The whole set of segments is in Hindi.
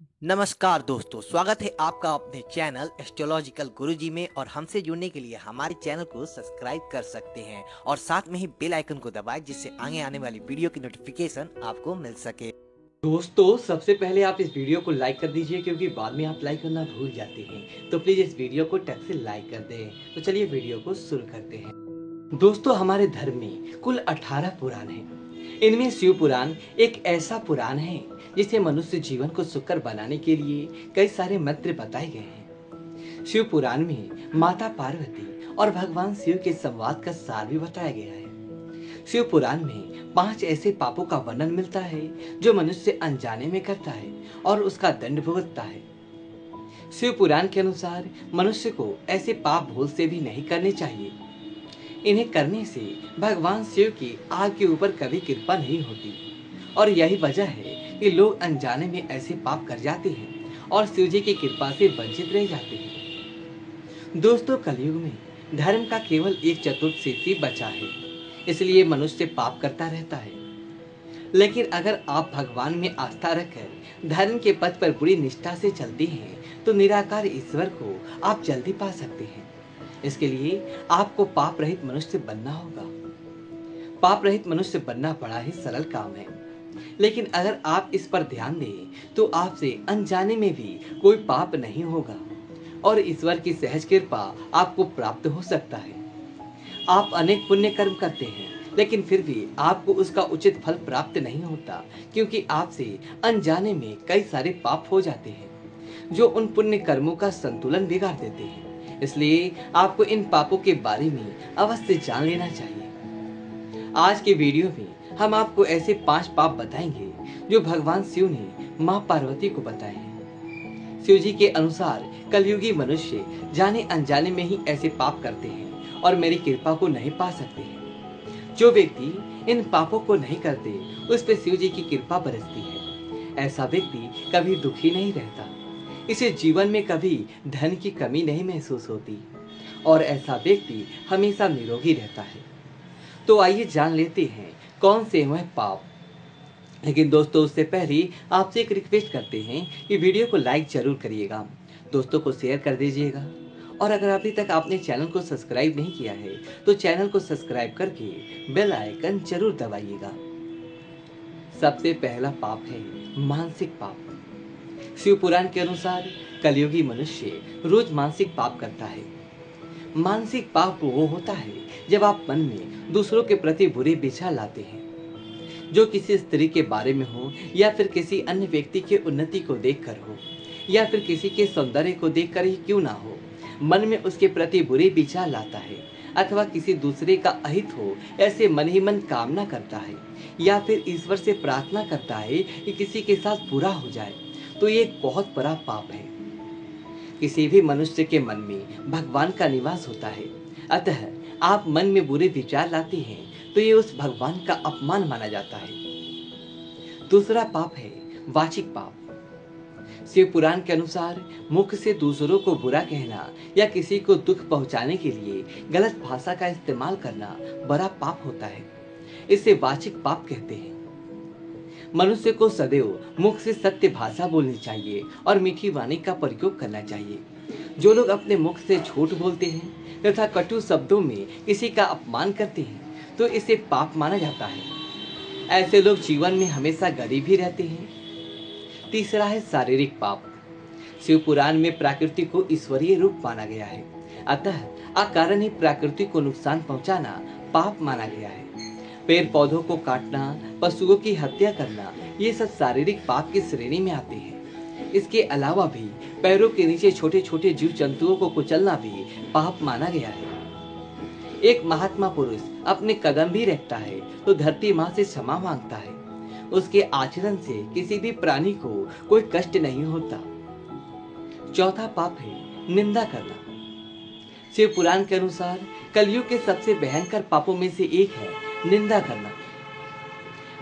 नमस्कार दोस्तों, स्वागत है आपका अपने चैनल एस्ट्रोलॉजिकल गुरुजी में। और हमसे जुड़ने के लिए हमारे चैनल को सब्सक्राइब कर सकते हैं और साथ में ही बेल आइकन को दबाएं, जिससे आगे आने वाली वीडियो की नोटिफिकेशन आपको मिल सके। दोस्तों, सबसे पहले आप इस वीडियो को लाइक कर दीजिए क्योंकि बाद में आप लाइक करना भूल जाते हैं। तो प्लीज इस वीडियो को टक से लाइक कर दें। तो चलिए वीडियो को शुरू करते हैं। दोस्तों, हमारे धर्म में कुल 18 पुराण हैं। इनमें शिव पुराण एक ऐसा पुराण है जिसे मनुष्य जीवन को सुखकर बनाने के लिए कई सारे मंत्र बताए गए हैं। शिव पुराण में माता पार्वती और भगवान शिव के संवाद का सार भी बताया गया है। शिव पुराण में 5 ऐसे पापों का वर्णन मिलता है जो मनुष्य अनजाने में करता है और उसका दंड भुगतता है। शिव पुराण के अनुसार मनुष्य को ऐसे पाप भूल से भी नहीं करने चाहिए। इन्हें करने से भगवान शिव की आग के ऊपर कभी कृपा नहीं होती और यही वजह है कि लोग अनजाने में ऐसे पाप कर जाते हैं और शिव जी की कृपा से वंचित रह जाते हैं। दोस्तों, कलयुग में धर्म का केवल 1/4 ही बचा है, इसलिए मनुष्य पाप करता रहता है। लेकिन अगर आप भगवान में आस्था रखकर धर्म के पथ पर पूरी निष्ठा से चलते हैं तो निराकार ईश्वर को आप जल्दी पा सकते हैं। इसके लिए आपको पाप रहित मनुष्य बनना होगा। पाप रहित मनुष्य बनना बड़ा ही सरल काम है, लेकिन अगर आप इस पर ध्यान दें तो आपसे अनजाने में भी कोई पाप नहीं होगा और ईश्वर की सहज कृपा आपको प्राप्त हो सकता है। आप अनेक पुण्य कर्म करते हैं, लेकिन फिर भी आपको उसका उचित फल प्राप्त नहीं होता, क्योंकि आपसे अनजाने में कई सारे पाप हो जाते हैं जो उन पुण्य कर्मों का संतुलन बिगाड़ देते हैं। इसलिए आपको इन पापों के बारे में अवश्य जान लेना चाहिए। आज के वीडियो में हम आपको ऐसे 5 पाप बताएंगे जो भगवान शिव ने माँ पार्वती को बताए हैं। शिव जी के अनुसार कलयुगी मनुष्य जाने अनजाने में ही ऐसे पाप करते हैं और मेरी कृपा को नहीं पा सकते हैं। जो व्यक्ति इन पापों को नहीं करते उस पर शिव जी की कृपा बरसती है। ऐसा व्यक्ति कभी दुखी नहीं रहता, इसे जीवन में कभी धन की कमी नहीं महसूस होती और ऐसा व्यक्ति हमेशा निरोगी रहता है। तो आइए जान लेते हैं कौन से वह पाप। लेकिन दोस्तों, उससे पहले आपसे एक रिक्वेस्ट करते हैं कि वीडियो को लाइक जरूर करिएगा, दोस्तों को शेयर कर दीजिएगा और अगर अभी तक आपने चैनल को सब्सक्राइब नहीं किया है तो चैनल को सब्सक्राइब करके बेल आइकन जरूर दबाइएगा। सबसे पहला पाप है मानसिक पाप। शिव पुराण के अनुसार कलयुगी मनुष्य रोज मानसिक पाप करता है। मानसिक पाप वो होता है जब आप मन में दूसरों के प्रति बुरे विचार लाते हैं, जो किसी स्त्री के बारे में हो या फिर किसी अन्य व्यक्ति के उन्नति को देखकर हो या फिर किसी के सौंदर्य को देखकर ही क्यों ना हो, मन में उसके प्रति बुरे विचार लाता है अथवा किसी दूसरे का अहित हो ऐसे मन ही मन कामना करता है या फिर ईश्वर से प्रार्थना करता है कि किसी के साथ बुरा हो जाए, तो ये एक बहुत बड़ा पाप है। किसी भी मनुष्य के मन में भगवान का निवास होता है, अतः आप मन में बुरे विचार लाते हैं तो ये उस भगवान का अपमान माना जाता है। दूसरा पाप है वाचिक पाप। शिव पुराण के अनुसार मुख से दूसरों को बुरा कहना या किसी को दुख पहुंचाने के लिए गलत भाषा का इस्तेमाल करना बड़ा पाप होता है। इसे वाचिक पाप कहते हैं। मनुष्य को सदैव मुख से सत्य भाषा बोलनी चाहिए और मीठी वाणी का प्रयोग करना चाहिए। जो लोग अपने मुख से झूठ बोलते हैं तथा कटु शब्दों में किसी का अपमान करते हैं तो इसे पाप माना जाता है। ऐसे लोग जीवन में हमेशा गरीब ही रहते हैं। तीसरा है शारीरिक पाप। शिव पुराण में प्रकृति को ईश्वरीय रूप माना गया है, अतः अकारण ही प्रकृति को नुकसान पहुंचाना पाप माना गया है। पेड़ पौधों को काटना, पशुओं की हत्या करना, ये सब शारीरिक पाप की श्रेणी में आते हैं। इसके अलावा भी पैरों के नीचे छोटे छोटे जीव जंतुओं को कुचलना भी पाप माना गया है। एक महात्मा पुरुष अपने कदम भी रखता है तो धरती माँ से क्षमा मांगता है। उसके आचरण से किसी भी प्राणी को कोई कष्ट नहीं होता। चौथा पाप है निंदा करना। शिव पुराण के अनुसार कलयुग के सबसे भयंकर पापों में से एक है निंदा करना।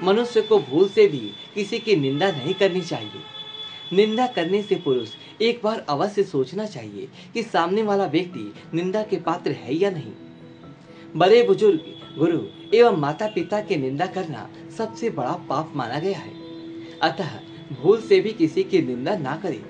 मनुष्य को भूल से भी किसी की निंदा नहीं करनी चाहिए। निंदा करने से पुरुष एक बार अवश्य सोचना चाहिए कि सामने वाला व्यक्ति निंदा के पात्र है या नहीं। बड़े बुजुर्ग, गुरु एवं माता पिता की निंदा करना सबसे बड़ा पाप माना गया है। अतः भूल से भी किसी की निंदा ना करें।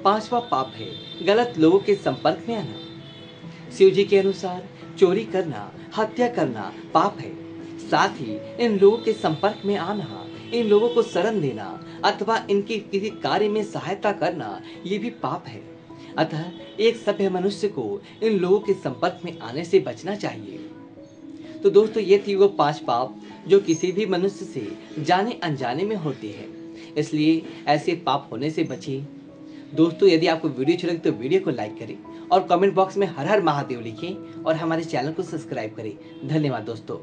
5वां पाप है गलत लोगों के संपर्क में आना। शिव जी के अनुसार चोरी करना, हत्या करना पाप है। साथ ही इन लोगों के संपर्क में आना, इन लोगों को शरण देना अथवा इनकी किसी कार्य में सहायता करना, ये भी पाप है। अतः एक सभ्य मनुष्य को इन लोगों के संपर्क में आने से बचना चाहिए। तो दोस्तों, ये थी वो 5 पाप जो किसी भी मनुष्य से जाने अनजाने में होते हैं, इसलिए ऐसे पाप होने से बचें। दोस्तों, यदि आपको वीडियो अच्छी लगी तो वीडियो को लाइक करें और कमेंट बॉक्स में हर हर महादेव लिखें और हमारे चैनल को सब्सक्राइब करें। धन्यवाद दोस्तों।